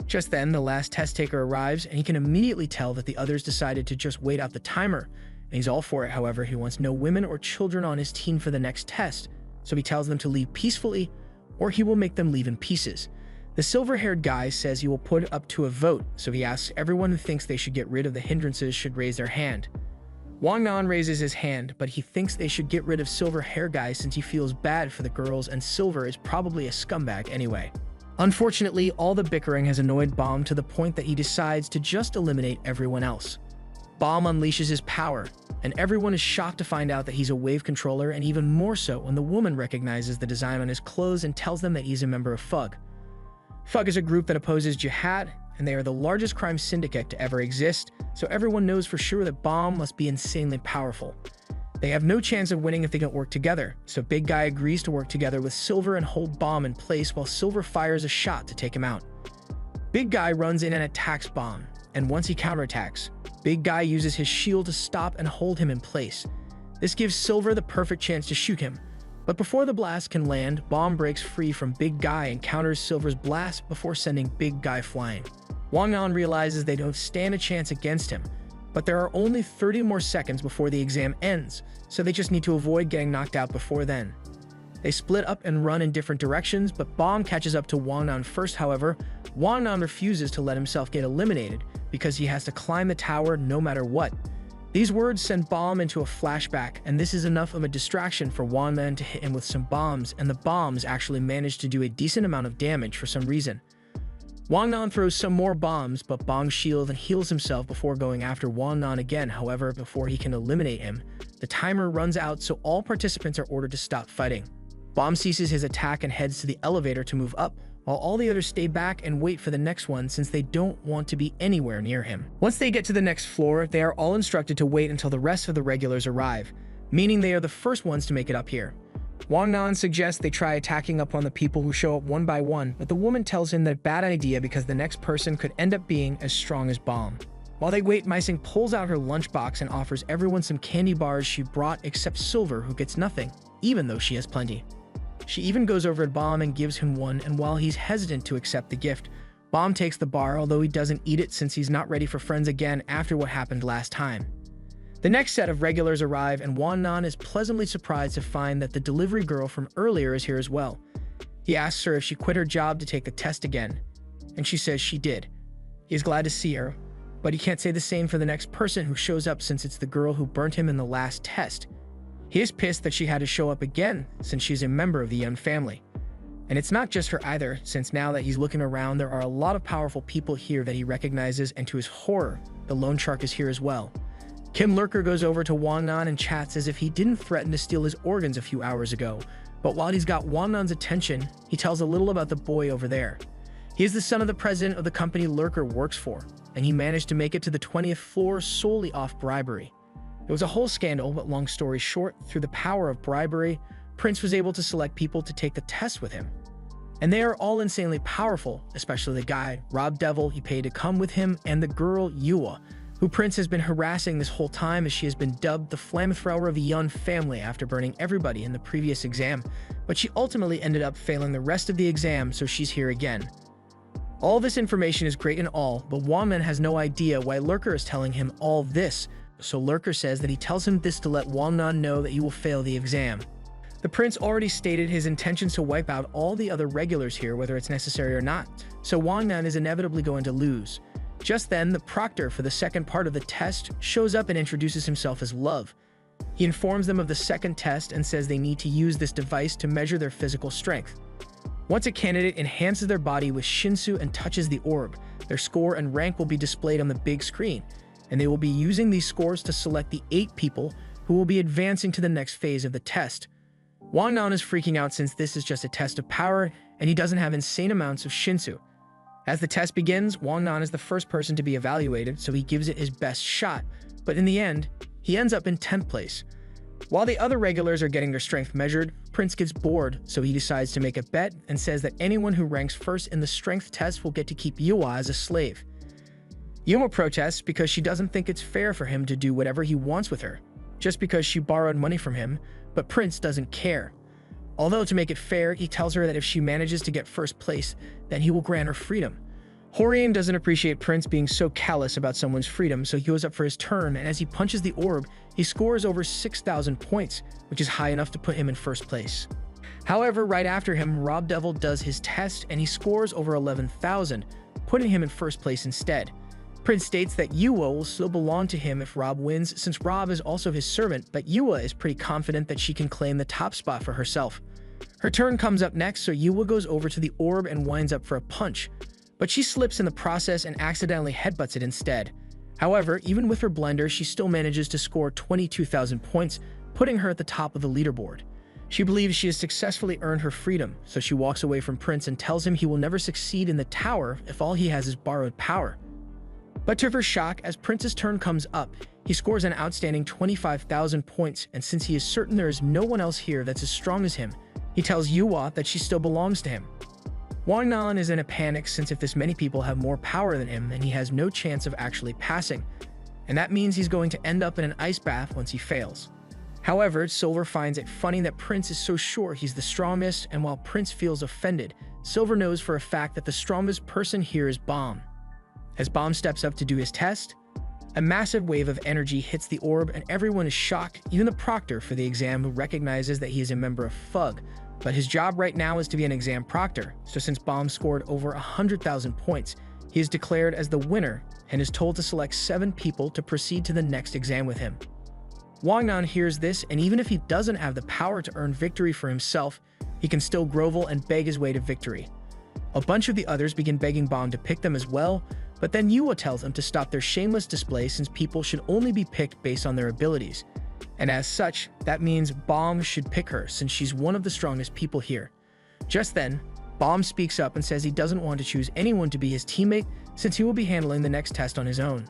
Just then, the last test taker arrives, and he can immediately tell that the others decided to just wait out the timer, and he's all for it. However, he wants no women or children on his team for the next test, so he tells them to leave peacefully, or he will make them leave in pieces. The silver-haired guy says he will put it up to a vote, so he asks everyone who thinks they should get rid of the hindrances should raise their hand. Wangnan raises his hand, but he thinks they should get rid of Silver-Hair Guy since he feels bad for the girls, and Silver is probably a scumbag anyway. Unfortunately, all the bickering has annoyed Bomb to the point that he decides to just eliminate everyone else. Bomb unleashes his power, and everyone is shocked to find out that he's a wave controller, and even more so when the woman recognizes the design on his clothes and tells them that he's a member of FUG. FUG is a group that opposes jihad, and they are the largest crime syndicate to ever exist, so everyone knows for sure that Bomb must be insanely powerful. They have no chance of winning if they don't work together, so Big Guy agrees to work together with Silver and hold Bomb in place while Silver fires a shot to take him out. Big Guy runs in and attacks Bomb, and once he counterattacks, Big Guy uses his shield to stop and hold him in place. This gives Silver the perfect chance to shoot him, but before the blast can land, Bomb breaks free from Big Guy and counters Silver's blast before sending Big Guy flying. Wangnan realizes they don't stand a chance against him, but there are only 30 more seconds before the exam ends, so they just need to avoid getting knocked out before then. They split up and run in different directions, but Bomb catches up to Wangnan first. However, Wangnan refuses to let himself get eliminated because he has to climb the tower no matter what. These words send Bomb into a flashback, and this is enough of a distraction for Wangnan to hit him with some bombs, and the bombs actually manage to do a decent amount of damage for some reason. Wangnan throws some more bombs, but Bomb shields and heals himself before going after Wangnan again. However, before he can eliminate him, the timer runs out, so all participants are ordered to stop fighting. Bomb ceases his attack and heads to the elevator to move up, while all the others stay back and wait for the next one since they don't want to be anywhere near him. Once they get to the next floor, they are all instructed to wait until the rest of the regulars arrive, meaning they are the first ones to make it up here. Wangnan suggests they try attacking up on the people who show up one by one, but the woman tells him that bad idea because the next person could end up being as strong as Bomb. While they wait, Meising pulls out her lunchbox and offers everyone some candy bars she brought except Silver, who gets nothing, even though she has plenty. She even goes over to Bomb and gives him one, and while he's hesitant to accept the gift, Bomb takes the bar, although he doesn't eat it since he's not ready for friends again after what happened last time. The next set of regulars arrive, and Wangnan is pleasantly surprised to find that the delivery girl from earlier is here as well. He asks her if she quit her job to take the test again, and she says she did. He is glad to see her, but he can't say the same for the next person who shows up since it's the girl who burnt him in the last test. He is pissed that she had to show up again since she's a member of the Yun family. And it's not just her either, since now that he's looking around, there are a lot of powerful people here that he recognizes, and to his horror, the loan shark is here as well. Kim Lurker goes over to Wang Nan and chats as if he didn't threaten to steal his organs a few hours ago. But while he's got Wang Nan's attention, he tells a little about the boy over there. He is the son of the president of the company Lurker works for, and he managed to make it to the 20th floor solely off bribery. It was a whole scandal, but long story short, through the power of bribery, Prince was able to select people to take the test with him. And they are all insanely powerful, especially the guy, Rob Devil, he paid to come with him, and the girl, Yua, who Prince has been harassing this whole time as she has been dubbed the flamethrower of the Yun family after burning everybody in the previous exam, but she ultimately ended up failing the rest of the exam, so she's here again. All this information is great and all, but Wang Nan has no idea why Lurker is telling him all this, so Lurker says that he tells him this to let Wang Nan know that he will fail the exam. The prince already stated his intentions to wipe out all the other regulars here, whether it's necessary or not, so Wang Nan is inevitably going to lose. Just then, the proctor for the second part of the test shows up and introduces himself as Love. He informs them of the second test and says they need to use this device to measure their physical strength. Once a candidate enhances their body with Shinsu and touches the orb, their score and rank will be displayed on the big screen, and they will be using these scores to select the 8 people who will be advancing to the next phase of the test. Wang Nan is freaking out since this is just a test of power, and he doesn't have insane amounts of Shinsu. As the test begins, Wang Nan is the first person to be evaluated, so he gives it his best shot, but in the end, he ends up in 10th place. While the other regulars are getting their strength measured, Prince gets bored, so he decides to make a bet and says that anyone who ranks first in the strength test will get to keep Yua as a slave. Yuma protests because she doesn't think it's fair for him to do whatever he wants with her, just because she borrowed money from him, but Prince doesn't care. Although to make it fair, he tells her that if she manages to get first place, then he will grant her freedom. Horian doesn't appreciate Prince being so callous about someone's freedom, so he goes up for his turn, and as he punches the orb, he scores over 6,000 points, which is high enough to put him in first place. However, right after him, Rob Devil does his test, and he scores over 11,000, putting him in first place instead. Prince states that Yua will still belong to him if Rob wins, since Rob is also his servant, but Yua is pretty confident that she can claim the top spot for herself. Her turn comes up next, so Yua goes over to the orb and winds up for a punch, but she slips in the process and accidentally headbutts it instead. However, even with her blender, she still manages to score 22,000 points, putting her at the top of the leaderboard. She believes she has successfully earned her freedom, so she walks away from Prince and tells him he will never succeed in the tower if all he has is borrowed power. But to her shock, as Prince's turn comes up, he scores an outstanding 25,000 points, and since he is certain there is no one else here that's as strong as him, he tells Yua that she still belongs to him. Wang Nan is in a panic since if this many people have more power than him, then he has no chance of actually passing, and that means he's going to end up in an ice bath once he fails. However, Silver finds it funny that Prince is so sure he's the strongest, and while Prince feels offended, Silver knows for a fact that the strongest person here is Bomb. As Bomb steps up to do his test, a massive wave of energy hits the orb and everyone is shocked, even the proctor for the exam, who recognizes that he is a member of FUG, but his job right now is to be an exam proctor, so since Bomb scored over 100,000 points, he is declared as the winner and is told to select 7 people to proceed to the next exam with him. Wang Nan hears this, and even if he doesn't have the power to earn victory for himself, he can still grovel and beg his way to victory. A bunch of the others begin begging Bomb to pick them as well, but then Yua tells them to stop their shameless display since people should only be picked based on their abilities. And as such, that means Bomb should pick her since she's one of the strongest people here. Just then, Bomb speaks up and says he doesn't want to choose anyone to be his teammate since he will be handling the next test on his own.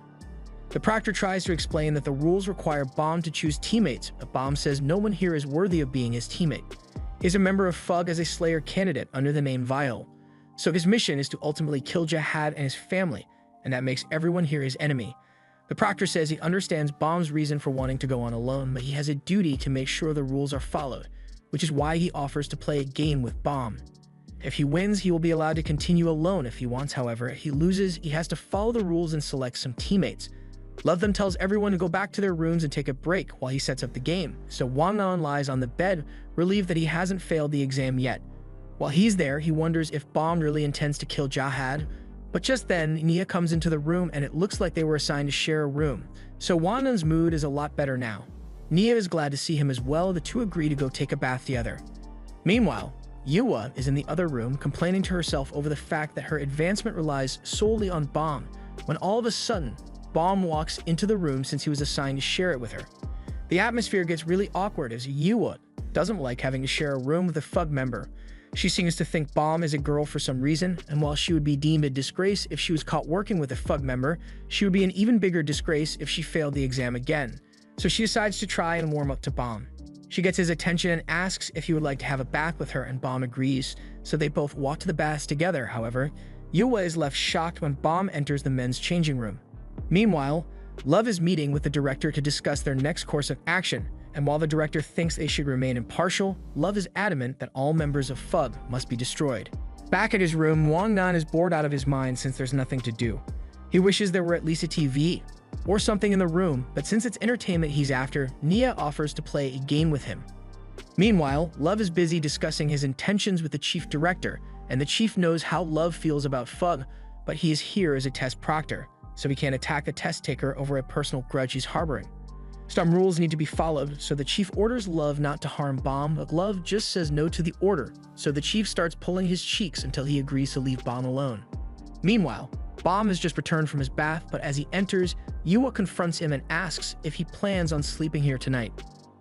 The proctor tries to explain that the rules require Bomb to choose teammates, but Bomb says no one here is worthy of being his teammate. He is a member of FUG as a Slayer candidate under the name Viol, so his mission is to ultimately kill Jahad and his family, and that makes everyone here his enemy. The proctor says he understands Bomb's reason for wanting to go on alone, but he has a duty to make sure the rules are followed, which is why he offers to play a game with Bomb. If he wins, he will be allowed to continue alone if he wants. However, if he loses, he has to follow the rules and select some teammates. Love then tells everyone to go back to their rooms and take a break while he sets up the game, so Wang Nan lies on the bed, relieved that he hasn't failed the exam yet. While he's there, he wonders if Bomb really intends to kill Jahad, but just then, Nia comes into the room and it looks like they were assigned to share a room, so Wang Nan's mood is a lot better now. Nia is glad to see him as well, the two agree to go take a bath together. Meanwhile, Yua is in the other room complaining to herself over the fact that her advancement relies solely on Bomb, when all of a sudden, Bomb walks into the room since he was assigned to share it with her. The atmosphere gets really awkward as Yua doesn't like having to share a room with a FUG member. She seems to think Bomb is a girl for some reason, and while she would be deemed a disgrace if she was caught working with a FUG member, she would be an even bigger disgrace if she failed the exam again. So she decides to try and warm up to Bomb. She gets his attention and asks if he would like to have a bath with her, and Bomb agrees, so they both walk to the baths together. However, Yua is left shocked when Bomb enters the men's changing room. Meanwhile, Love is meeting with the director to discuss their next course of action, and while the director thinks they should remain impartial, Love is adamant that all members of FUG must be destroyed. Back at his room, Wang Nan is bored out of his mind since there's nothing to do. He wishes there were at least a TV or something in the room, but since it's entertainment he's after, Nia offers to play a game with him. Meanwhile, Love is busy discussing his intentions with the chief director, and the chief knows how Love feels about FUG, but he is here as a test proctor, so he can't attack a test taker over a personal grudge he's harboring. Some rules need to be followed, so the chief orders Love not to harm Bomb, but Love just says no to the order, so the chief starts pulling his cheeks until he agrees to leave Bomb alone. Meanwhile, Bomb has just returned from his bath, but as he enters, Yua confronts him and asks if he plans on sleeping here tonight.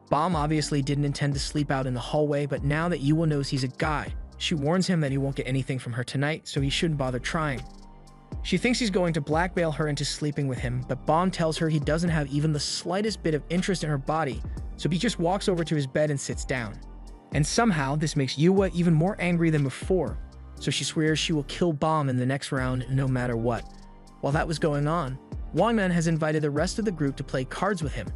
Bomb obviously didn't intend to sleep out in the hallway, but now that Yua knows he's a guy, she warns him that he won't get anything from her tonight, so he shouldn't bother trying. She thinks he's going to blackmail her into sleeping with him, but Bomb tells her he doesn't have even the slightest bit of interest in her body, so he just walks over to his bed and sits down. And somehow, this makes Yua even more angry than before, so she swears she will kill Bomb in the next round no matter what. While that was going on, Wang Nan has invited the rest of the group to play cards with him,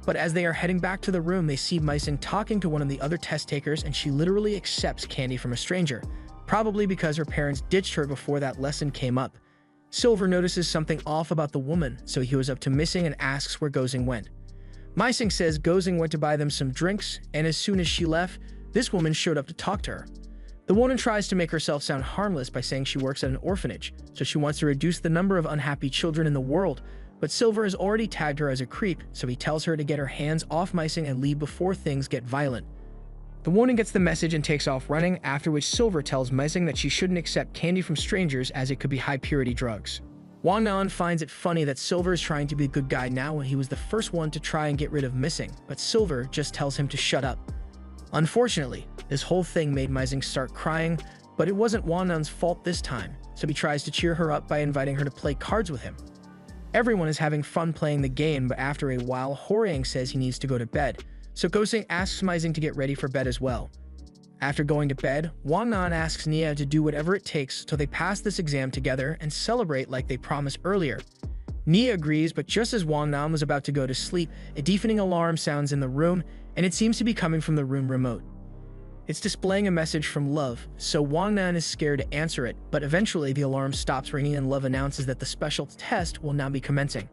but as they are heading back to the room, they see Meising talking to one of the other test takers, and she literally accepts candy from a stranger, probably because her parents ditched her before that lesson came up. Silver notices something off about the woman, so he goes up to Missing and asks where Gozing went. Meising says Gozing went to buy them some drinks, and as soon as she left, this woman showed up to talk to her. The woman tries to make herself sound harmless by saying she works at an orphanage, so she wants to reduce the number of unhappy children in the world, but Silver has already tagged her as a creep, so he tells her to get her hands off Meising and leave before things get violent. The woman gets the message and takes off running, after which Silver tells Meising that she shouldn't accept candy from strangers as it could be high-purity drugs. Wang Nan finds it funny that Silver is trying to be a good guy now when he was the first one to try and get rid of Missing, but Silver just tells him to shut up. Unfortunately, this whole thing made Meising start crying, but it wasn't Wang Nan's fault this time, so he tries to cheer her up by inviting her to play cards with him. Everyone is having fun playing the game, but after a while, Horiang says he needs to go to bed, so Gosing asks Meising to get ready for bed as well. After going to bed, Wang Nan asks Nia to do whatever it takes till they pass this exam together and celebrate like they promised earlier. Nia agrees, but just as Wang Nan was about to go to sleep, a deafening alarm sounds in the room, and it seems to be coming from the room remote. It's displaying a message from Love, so Wang Nan is scared to answer it, but eventually the alarm stops ringing and Love announces that the special test will now be commencing.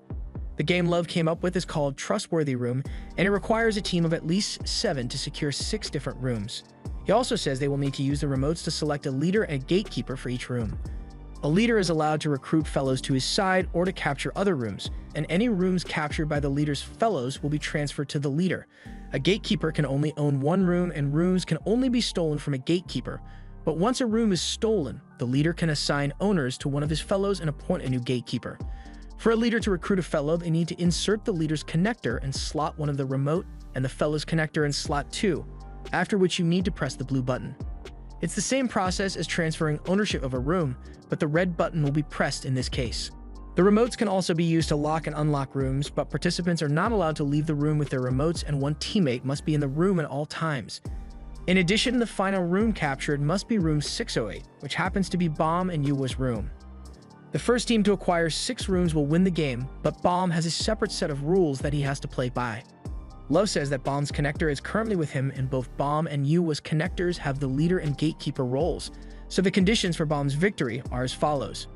The game Love came up with is called Trustworthy Room, and it requires a team of at least 7 to secure 6 different rooms. He also says they will need to use the remotes to select a leader and a gatekeeper for each room. A leader is allowed to recruit fellows to his side or to capture other rooms, and any rooms captured by the leader's fellows will be transferred to the leader. A gatekeeper can only own one room, and rooms can only be stolen from a gatekeeper. But once a room is stolen, the leader can assign owners to one of his fellows and appoint a new gatekeeper. For a leader to recruit a fellow, they need to insert the leader's connector and slot one of the remote and the fellow's connector in slot 2, after which you need to press the blue button. It's the same process as transferring ownership of a room, but the red button will be pressed in this case. The remotes can also be used to lock and unlock rooms, but participants are not allowed to leave the room with their remotes, and one teammate must be in the room at all times. In addition, the final room captured must be room 608, which happens to be Bomb and Yua's room. The first team to acquire 6 rooms will win the game, but Bomb has a separate set of rules that he has to play by. Love says that Bomb's connector is currently with him, and both Bomb and Yua's connectors have the leader and gatekeeper roles, so the conditions for Bomb's victory are as follows.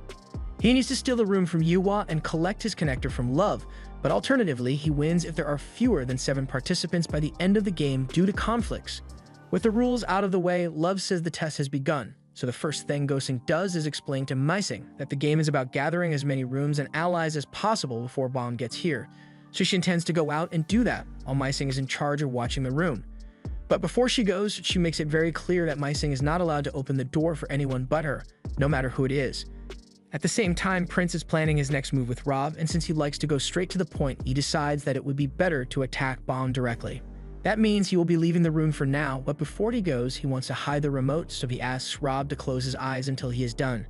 He needs to steal the room from Yua and collect his connector from Love, but alternatively, he wins if there are fewer than 7 participants by the end of the game due to conflicts. With the rules out of the way, Love says the test has begun, so the first thing Gosing does is explain to Meising that the game is about gathering as many rooms and allies as possible before Bomb gets here, so she intends to go out and do that, while Meising is in charge of watching the room. But before she goes, she makes it very clear that My Sing is not allowed to open the door for anyone but her, no matter who it is. At the same time, Prince is planning his next move with Rob, and since he likes to go straight to the point, he decides that it would be better to attack Bom directly. That means he will be leaving the room for now, but before he goes, he wants to hide the remote, so he asks Rob to close his eyes until he is done.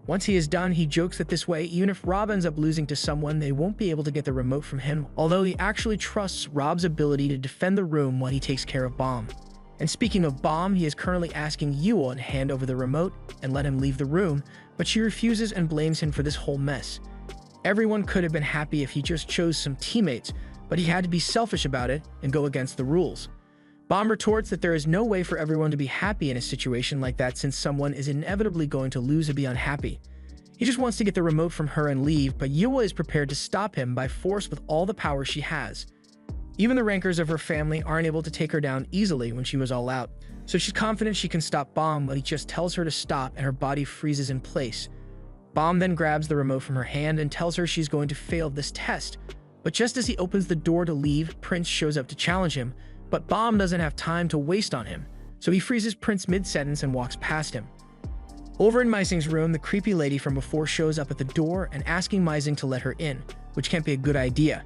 Once he is done, he jokes that this way, even if Rob ends up losing to someone, they won't be able to get the remote from him, although he actually trusts Rob's ability to defend the room while he takes care of Bom. And speaking of Bom, he is currently asking Yua to hand over the remote and let him leave the room, but she refuses and blames him for this whole mess. Everyone could have been happy if he just chose some teammates, but he had to be selfish about it and go against the rules. Bom retorts that there is no way for everyone to be happy in a situation like that since someone is inevitably going to lose and be unhappy. He just wants to get the remote from her and leave, but Yua is prepared to stop him by force with all the power she has. Even the rankers of her family aren't able to take her down easily when she was all out, so she's confident she can stop Bom, but he just tells her to stop and her body freezes in place. Bom then grabs the remote from her hand and tells her she's going to fail this test, but just as he opens the door to leave, Prince shows up to challenge him, but Bom doesn't have time to waste on him, so he freezes Prince mid-sentence and walks past him. Over in My Sing's room, the creepy lady from before shows up at the door and asking My Sing to let her in, which can't be a good idea.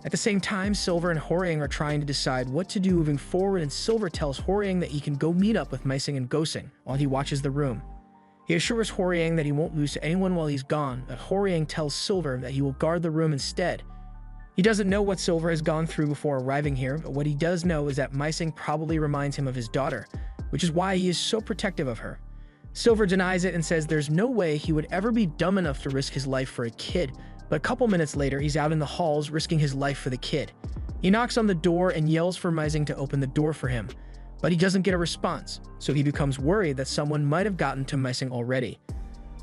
At the same time, Silver and Hwoarang are trying to decide what to do moving forward, and Silver tells Hwoarang that he can go meet up with My Sing and Gosing while he watches the room. He assures Hwoarang that he won't lose to anyone while he's gone, but Hwoarang tells Silver that he will guard the room instead. He doesn't know what Silver has gone through before arriving here, but what he does know is that My Sing probably reminds him of his daughter, which is why he is so protective of her. Silver denies it and says there's no way he would ever be dumb enough to risk his life for a kid, but a couple minutes later, he's out in the halls risking his life for the kid. He knocks on the door and yells for My Sing to open the door for him, but he doesn't get a response, so he becomes worried that someone might have gotten to My Sing already.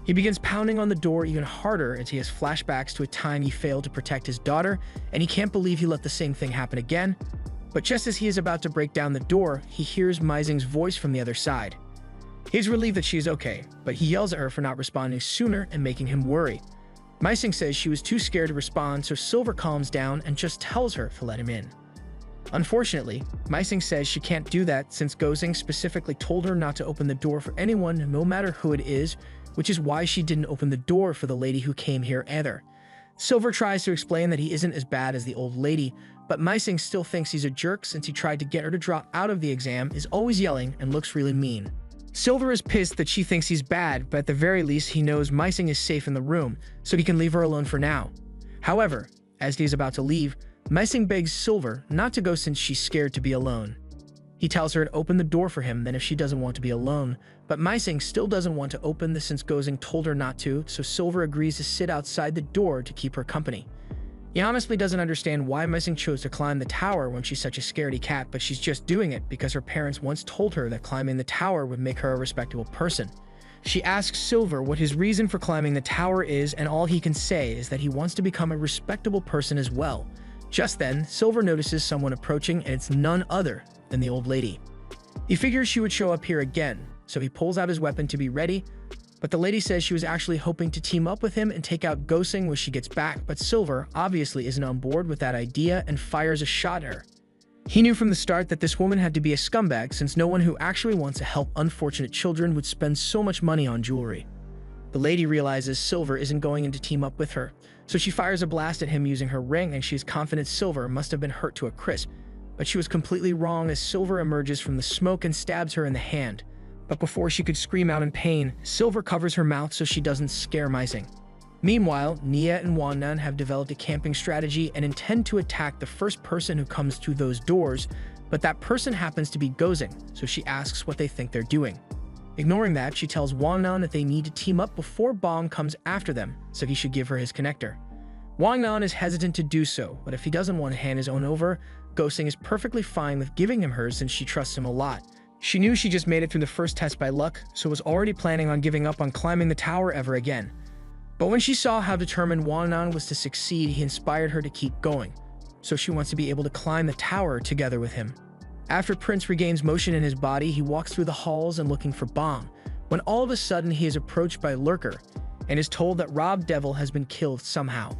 He begins pounding on the door even harder as he has flashbacks to a time he failed to protect his daughter, and he can't believe he let the same thing happen again. But just as he is about to break down the door, he hears My Sing's voice from the other side. He's relieved that she is okay, but he yells at her for not responding sooner and making him worry. My Sing says she was too scared to respond, so Silver calms down and just tells her to let him in. Unfortunately, My Sing says she can't do that since Gosing specifically told her not to open the door for anyone, no matter who it is, which is why she didn't open the door for the lady who came here either. Silver tries to explain that he isn't as bad as the old lady, but My Sing still thinks he's a jerk since he tried to get her to drop out of the exam, is always yelling, and looks really mean. Silver is pissed that she thinks he's bad, but at the very least he knows My Sing is safe in the room, so he can leave her alone for now. However, as he's about to leave, My Sing begs Silver not to go since she's scared to be alone. He tells her to open the door for him then if she doesn't want to be alone, but My Sing still doesn't want to open this since Gosing told her not to, so Silver agrees to sit outside the door to keep her company. He honestly doesn't understand why My Sing chose to climb the tower when she's such a scaredy cat, but she's just doing it because her parents once told her that climbing the tower would make her a respectable person. She asks Silver what his reason for climbing the tower is, and all he can say is that he wants to become a respectable person as well. Just then, Silver notices someone approaching, and it's none other than the old lady. He figures she would show up here again, so he pulls out his weapon to be ready, but the lady says she was actually hoping to team up with him and take out Gosing when she gets back, but Silver obviously isn't on board with that idea and fires a shot at her. He knew from the start that this woman had to be a scumbag since no one who actually wants to help unfortunate children would spend so much money on jewelry. The lady realizes Silver isn't going in to team up with her, so she fires a blast at him using her ring, and she's confident Silver must have been hurt to a crisp. But she was completely wrong as Silver emerges from the smoke and stabs her in the hand. But before she could scream out in pain, Silver covers her mouth so she doesn't scare My Sing. Meanwhile, Nia and Wannan have developed a camping strategy and intend to attack the first person who comes through those doors, but that person happens to be Gosing, so she asks what they think they're doing. Ignoring that, she tells Wannan that they need to team up before Bom comes after them, so he should give her his connector. Wannan is hesitant to do so, but if he doesn't want to hand his own over, Gosing is perfectly fine with giving him hers since she trusts him a lot. She knew she just made it through the first test by luck, so was already planning on giving up on climbing the tower ever again. But when she saw how determined Wannan was to succeed, he inspired her to keep going, so she wants to be able to climb the tower together with him. After Prince regains motion in his body, he walks through the halls and looking for Bom, when all of a sudden he is approached by Lurker, and is told that Rob Devil has been killed somehow.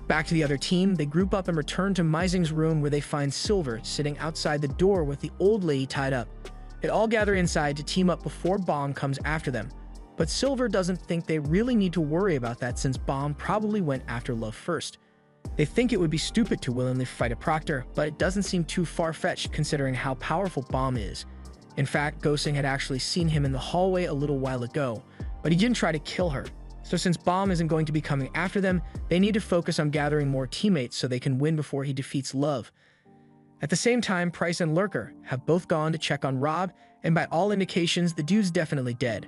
Back to the other team, they group up and return to Meising's room where they find Silver sitting outside the door with the old lady tied up. They all gather inside to team up before Bomb comes after them. But Silver doesn't think they really need to worry about that since Bomb probably went after Love first. They think it would be stupid to willingly fight a Proctor, but it doesn't seem too far-fetched considering how powerful Bomb is. In fact, Gosing had actually seen him in the hallway a little while ago, but he didn't try to kill her. So since Bomb isn't going to be coming after them, they need to focus on gathering more teammates so they can win before he defeats Love. At the same time, Price and Lurker have both gone to check on Rob, and by all indications, the dude's definitely dead.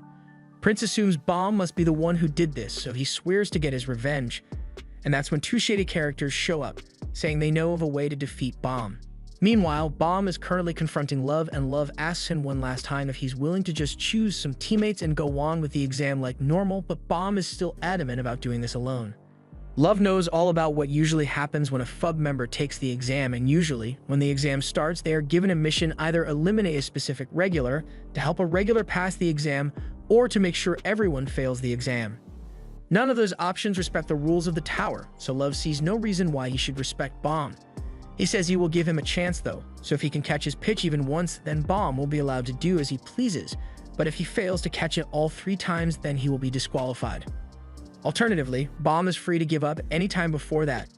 Prince assumes Bomb must be the one who did this, so he swears to get his revenge. And that's when two shady characters show up, saying they know of a way to defeat Bomb. Meanwhile, Bomb is currently confronting Love, and Love asks him one last time if he's willing to just choose some teammates and go on with the exam like normal, but Bomb is still adamant about doing this alone. Love knows all about what usually happens when a FUB member takes the exam, and usually, when the exam starts, they are given a mission: either eliminate a specific regular, to help a regular pass the exam, or to make sure everyone fails the exam. None of those options respect the rules of the tower, so Love sees no reason why he should respect Bomb. He says he will give him a chance though, so if he can catch his pitch even once, then Bomb will be allowed to do as he pleases, but if he fails to catch it all 3 times, then he will be disqualified. Alternatively, Bomb is free to give up any time before that,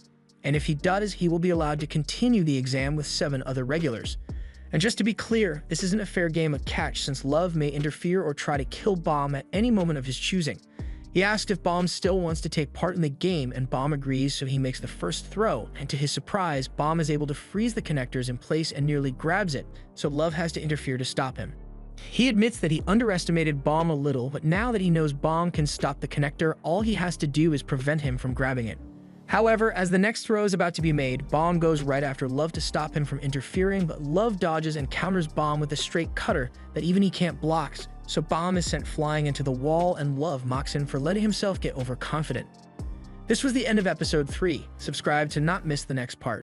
and if he does, he will be allowed to continue the exam with 7 other regulars. And just to be clear, this isn't a fair game of catch since Love may interfere or try to kill Bomb at any moment of his choosing. He asks if Bomb still wants to take part in the game, and Bomb agrees, so he makes the first throw, and to his surprise, Bomb is able to freeze the connectors in place and nearly grabs it, so Love has to interfere to stop him. He admits that he underestimated Bomb a little, but now that he knows Bomb can stop the connector, all he has to do is prevent him from grabbing it. However, as the next throw is about to be made, Bomb goes right after Love to stop him from interfering, but Love dodges and counters Bomb with a straight cutter that even he can't block, so Bomb is sent flying into the wall, and Love mocks him for letting himself get overconfident. This was the end of episode 3. Subscribe to not miss the next part.